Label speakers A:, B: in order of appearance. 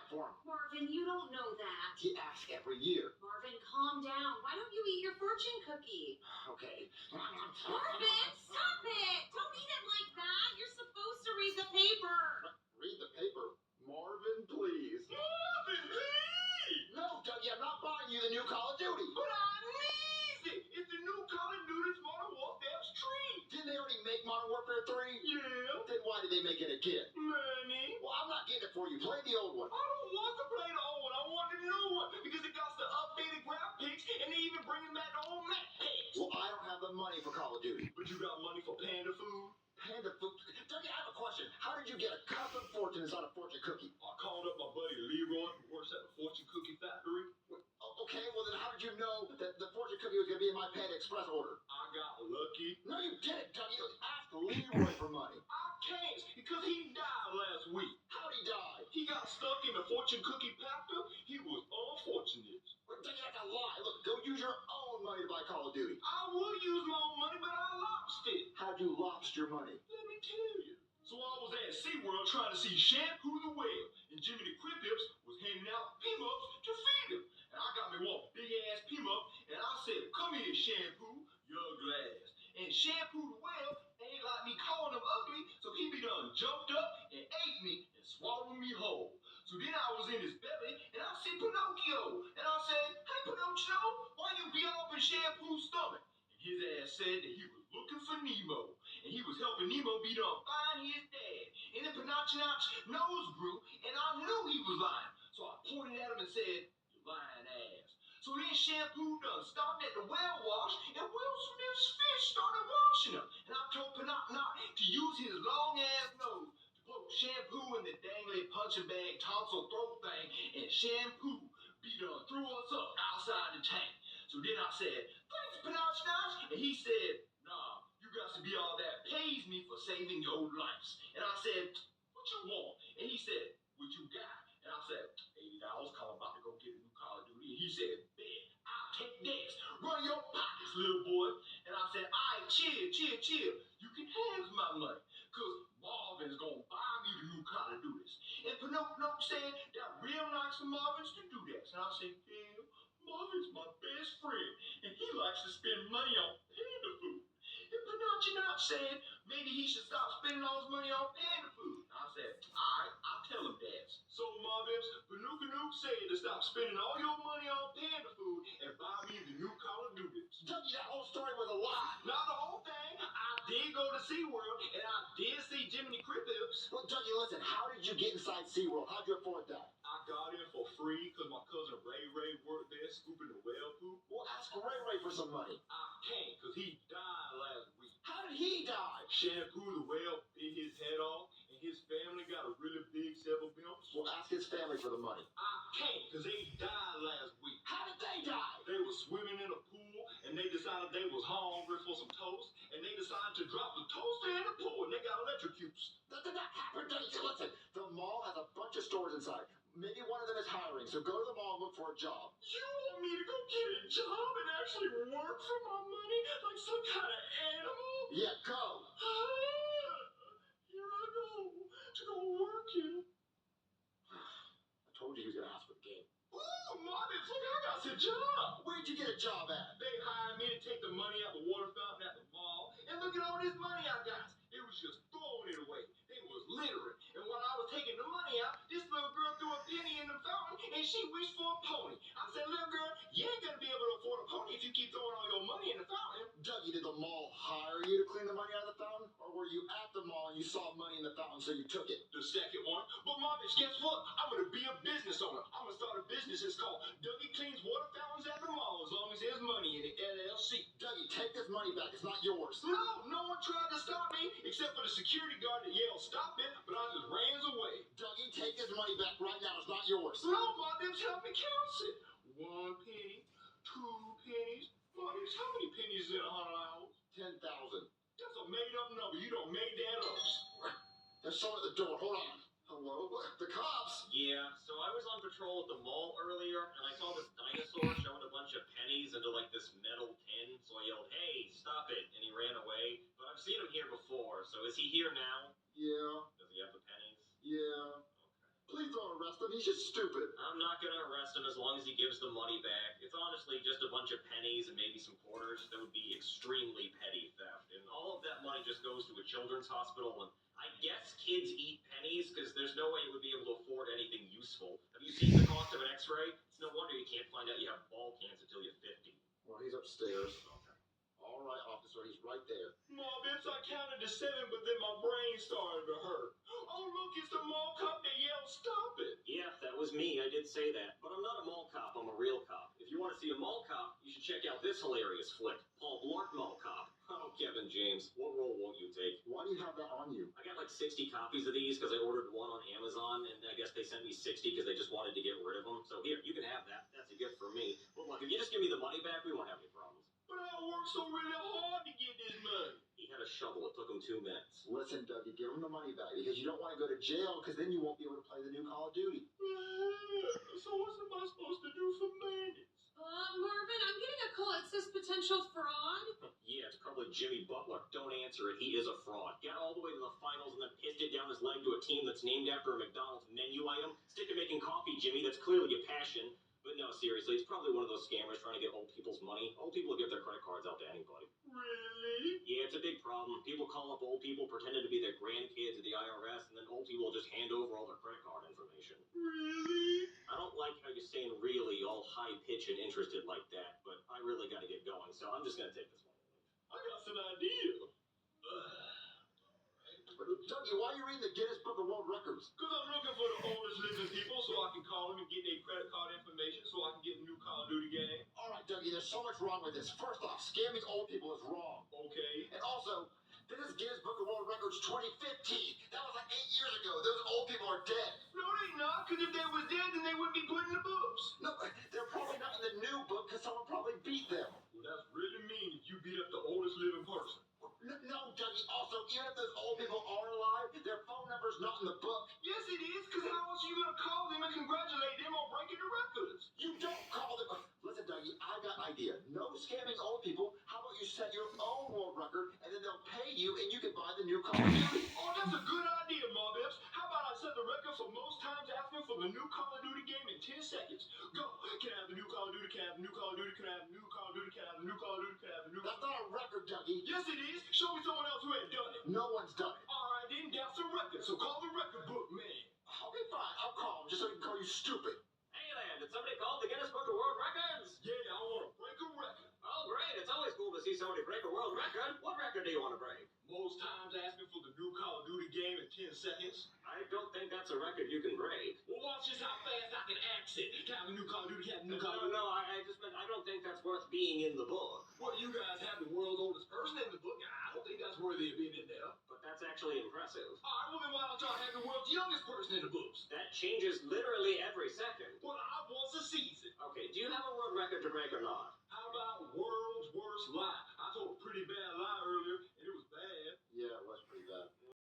A: that for him?
B: Marvin, you don't know that.
A: He asks every year.
B: Marvin, calm down. Why don't you eat your fortune cookie?
A: Okay.
B: Marvin, stop it! Don't eat it like that. You're supposed to read the paper.
A: Read the paper. Marvin, please.
C: Marvin, please!
A: No, Dougie, I'm not buying you the new Call of Duty.
C: But I need it! It's the new Call of Duty's Modern Warfare's treat!
A: Didn't they already make Modern Warfare 3?
C: Yeah.
A: Then why did they make it again?
C: Money.
A: Well, I'm not getting it for you. Play the old one.
C: I don't want to play the old one. I want the new one because it got the updated graphics and they even bringing back the old map packs.
A: Well, I don't have the money for Call of Duty.
C: But you got money for Panda food?
A: Panda food? Dougie, I have a question. How did you get a custom fortune inside a fortune cookie?
C: I called up my buddy Leroy who works at the Fortune Cookie Factory.
A: Okay, well then how did you know that the fortune cookie was going to be in my Panda Express order?
C: I got lucky.
A: No, you didn't, Dougie. Ask Leroy for money.
C: I can't because he died last week.
A: How'd he die?
C: He got stuck in the Fortune Cookie Packer. He was unfortunate.
A: Well, Dougie, that's a lie. Look, go use your own money to buy Call of Duty.
C: I would use my own money, but I lost it.
A: How'd you lobster your money?
C: Let me tell you. So I was at SeaWorld trying to see Shampoo the whale, and Jimmy the Cripips was handing out P-Ups to feed him. And I got me one big-ass P-Up, and I said, come here, Shampoo, your glass. And Shampoo the whale ain't like me calling him ugly, so he be done jumped up and ate me and swallowed me whole. So then I was in his belly, and I see Pinocchio. And I said, hey, Pinocchio, why you be all up in Shampoo's stomach? And his ass said that he was looking for Nemo. And he was helping Nemo be done find his dad. And then Pinocchio's nose grew, and I knew he was lying. So I pointed at him and said, you lying ass. So then Shampoo done stopped at the well wash, and Will Smith's fish started washing him. And I told Pinocchio to use his long-ass nose to poke Shampoo in the dangly punching bag tonsil throat thing, and Shampoo be done threw us up outside the tank. So then I said, thanks, Pinocchio, and he said, nah, you got to be all that pays me for saving your lives. And I said, what you want? And he said, what you got? And I said, $80, call about to go get a new Call of Duty. And he said, bet, I'll take this. Run your pockets, little boy. And I said, all right, chill. You can have my money, because Marvin's going to buy me the new Call of Duty. And Pinocchio said, that real nice of Marvin's to do that. And I said, yeah, Marvin's my best friend, and he likes to spend money on Panda food. And Pinocchio said, maybe he should stop spending all his money on Panda food. And I said, all right, I'll tell him that. So, Marvin's, Pinocchio said to stop spending all your money on Panda food and buy me the new Call of Duty.
A: Dougie, that whole story was a lie.
C: Not the whole thing. I did go to SeaWorld, and I did see Jiminy Cripips.
A: Well, Dougie, listen, how did you get inside SeaWorld? How'd you afford that?
C: I got in for free because my cousin Ray worked there scooping the whale poop.
A: Well, ask Ray for some money.
C: I can't because he died last week.
A: How did he die?
C: Shampoo the whale bit his head off, and his family got a really big several bills.
A: Well, ask his family for the money.
C: I can't because they died last week.
A: How did they die?
C: They were swimming in a pool, and they decided they was hungry for some toast, and they decided to drop the toaster in the pool, and they got electrocutes.
A: That did not happen, Dougie. Listen, the mall has a bunch of stores inside. Maybe one of them is hiring, so go to the mall and look for a job.
C: You want me to go get a job and actually work for my money like some kind of animal?
A: Yeah, go.
C: Here I go to go working.
A: I told you he was going to ask for the game.
C: Ooh, Marvin, look, I got a job.
A: Where'd you get a job at?
C: They hired me to take the money out the water fountain at the mall, and look at all this money I got. They was just throwing it away. They was littering. And while I was taking the money out, this little girl threw a penny in the fountain, and she wished for a pony. I said, little girl, you ain't gonna be able to afford a pony if you keep throwing all your money in the fountain.
A: Dougie, did the mall hire you to clean the money out of the fountain? Or were you at the mall and you saw money in the fountain, so you took it?
C: The second one. But Marvin, guess what? I'm gonna be a business owner. I'm gonna start a business. It's called Dougie Cleans Water Fountains at the Mall, as long as there's money in it, LLC.
A: Dougie, take this money back. It's not yours.
C: No one tried to stop me, except for the security guard that yelled, stop it, but I just ran away.
A: Dougie, take this money back right now. It's not yours.
C: No, Marvin's help me count it. 1 penny, 2 pennies. Marvin's, how many pennies in 100 hours?
A: 10,000.
C: That's a made-up number. You don't make that up.
A: There's someone at the door. Hold on. Hello? The cops?
D: Yeah, so I was on patrol at the mall earlier, and I saw this dinosaur showing a bunch of pennies into like this metal tin, so I yelled, hey, stop it, and he ran away. But I've seen him here before, so is he here now?
A: Yeah.
D: Does he have the pennies?
A: Yeah.
D: Okay.
A: Please don't arrest him. He's just stupid.
D: I'm not gonna arrest him as long as he gives the money back. It's honestly just a bunch of pennies and maybe some quarters. That would be extremely petty theft. And all of that money just goes to a children's hospital. And I guess kids eat pennies because there's no way it would be able to afford anything useful. Have you seen the cost of an x-ray? It's no wonder you can't find out you have ball cancer until you're 50.
A: Well, he's upstairs. All right, officer, he's right there.
C: Mom, Bips, I counted to 7, but then my brain started to hurt. Oh, look, it's the mall cop that yelled, "Stop it!"
D: Yeah, that was me. I did say that. But I'm not a mall cop. I'm a real cop. If you want to see a mall cop, you should check out this hilarious flick, Paul Blart Mall Cop. Oh, Kevin James, what role won't you take?
A: Why do you have that on you?
D: I got like 60 copies of these because I ordered one on Amazon, and I guess they sent me 60 because they just wanted to get rid of them. So here, you can have that. That's a gift from me. But look, if you just give me the money back, we won't have any problems.
C: But I worked so really hard to get this money.
D: He had a shovel. It took him 2 minutes.
A: Listen, Dougie, give him the money back because you don't want to go to jail because then you won't be able to play the new Call of Duty.
C: So what am I supposed to do for maintenance?
B: Marvin, I'm getting a call. It says potential fraud.
D: Yeah, it's probably Jimmy Butler. Don't answer it. He is a fraud. Got all the way to the finals and then pissed it down his leg to a team that's named after a McDonald's menu item. Stick to making coffee, Jimmy. That's clearly your passion. But no, seriously, it's probably one of those scammers trying to get old people's money. Old people will give their credit cards out to anybody.
C: Really?
D: Yeah, it's a big problem. People call up old people pretending to be their grandkids at the IRS, and then old people will just hand over all their credit card information.
C: Really?
D: I don't like how you're saying really all high-pitched and interested like that, but I really got to get going, so I'm just going to take this one.
C: I got an idea.
A: Dougie, why are you reading the Guinness Book of World Records?
C: Because I'm looking for the oldest living people so I can call them and get their credit card information so I can get a new Call of Duty game.
A: All right, Dougie, there's so much wrong with this. First off, scamming old people is wrong.
C: Okay.
A: And also, this is Guinness Book of World Records 2015. That was like 8 years ago. Those old people are dead.
C: No, they not, because if they was dead, then they wouldn't be put in the books.
A: No, they're probably not in the new book because someone probably beat them.
C: Well, that's really mean if you beat up the oldest living person.
A: No, Dougie, also, even if those old people are alive, their phone number's not in the book.
C: Yes, it is, because how else are you going to call them and congratulate them on breaking the records?
A: You don't call them. Listen, Dougie, I got an idea. No scamming old people. How about you set your own world record, and then they'll pay you, and you can buy the new Call of Duty.
C: Oh, that's a good idea, Mom Bips. How about I set the record for most times asking for the new Call of Duty game in 10 seconds? Go. Can I have the new Call of Duty? Can I have the new Call of Duty? Can I have the new Call of Duty? Can I have the new Call of Duty? Can I have the new
A: That's not a record, Dougie.
C: Yes, it is. Show me someone else who had done it.
A: No one's done it.
C: All right, then that's a record. So call the record book, man.
A: Okay, fine. I'll call him just so he can call you stupid.
D: Hey there, did somebody call the Guinness Book of World Records?
C: Yeah, I want to break a record.
D: Oh, great. It's always cool to see somebody break a world record. What record do you want to break?
C: Most times asking for the new Call of Duty game in 10 seconds.
D: I don't think that's a record you can break.
C: Well, watch just how fast I can accent. Can I have a new Call of Duty? Can I have a new Call of
D: No,
C: Duty?
D: I just meant I don't think that's worth being in the book.
C: Well, you guys have the world's oldest person in the book. I don't think that's worthy of being in there.
D: But that's actually impressive.
C: All right, well, then why don't y'all have the world's youngest person in the books?
D: That changes literally every second.
C: Well, I once a season.
D: Okay, do you have a world record to break or not?
C: How about world's worst lie? I told a pretty bad lie earlier,